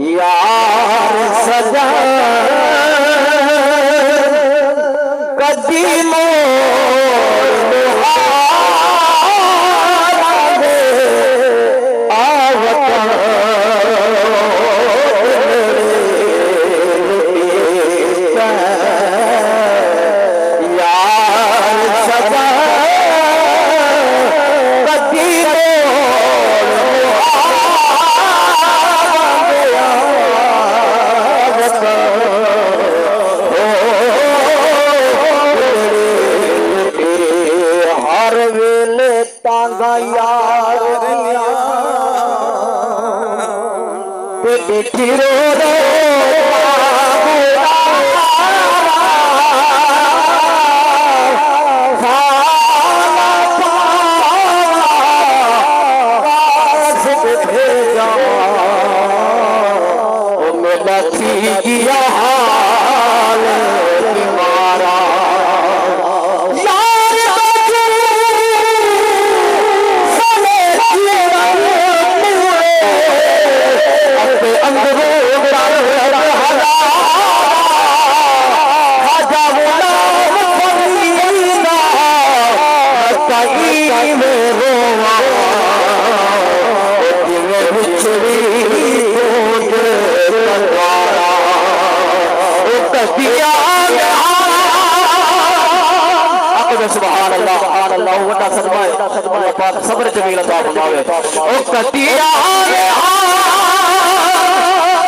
यार सजा कदीमों सबर जमील अता फरमावे ओ कतिया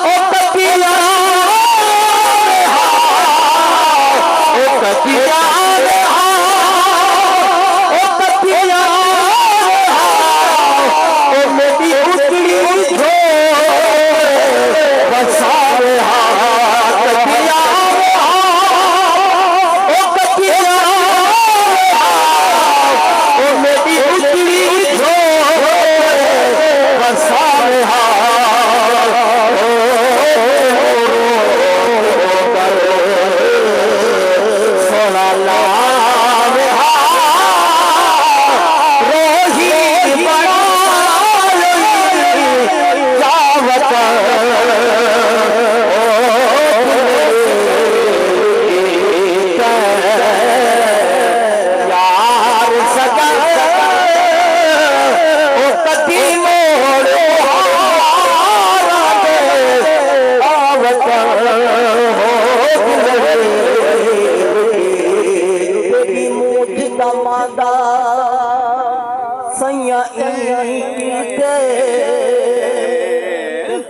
ओ कतिया ओ कतिया ओ कतिया ओ मेरी उतरी जो बसावे कतिया ओ कतिया ओ मेरी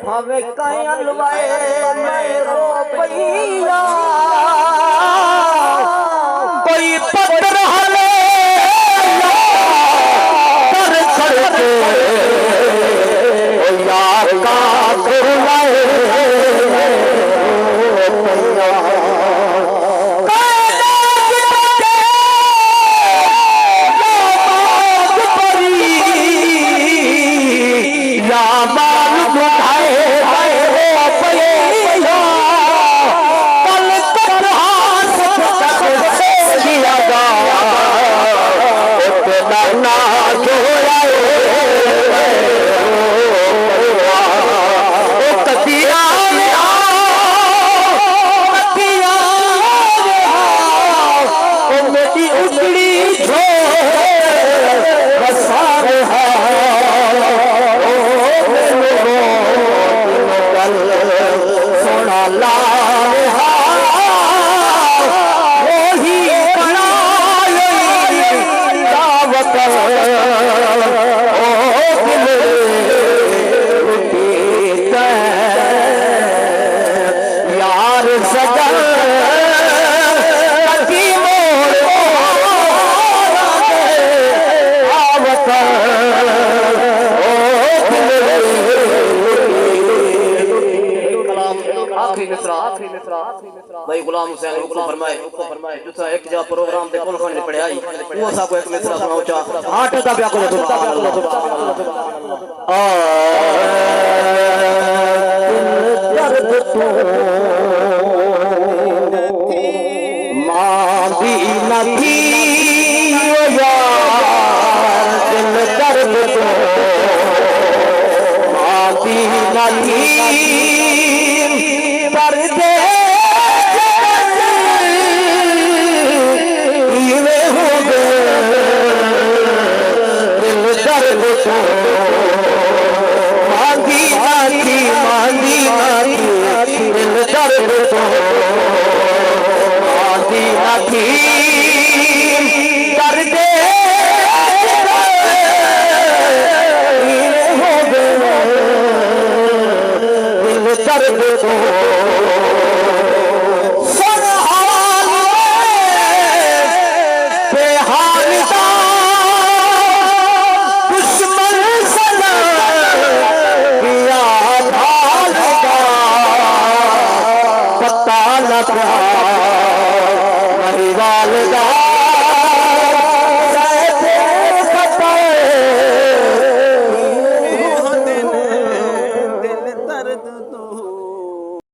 हवे कयल मेरो पैया कोई पत्थर हले कर छड़के यार का दुर्लाए भाई गुलाम हुसैन हुक्म फरमाए जो एक जा प्रोग्राम दे कोन खाने पढ़े आई वो सा को एक मिसरा सुनाओ चा हाट दा ब्या को सुभान अल्लाह आ दर्द तो मां भी नथी ओ यार दिल दर्द तो नाती पर्दे इवे हो गए दिल दर्द तो मांगी नाती दिल दर्द तो मांगी नाती पर्दे दर्द तो सरहाल बेहाल दा दुश्मन सना पिया भाल दा पता न मेरी वालदा दिल दर्द तो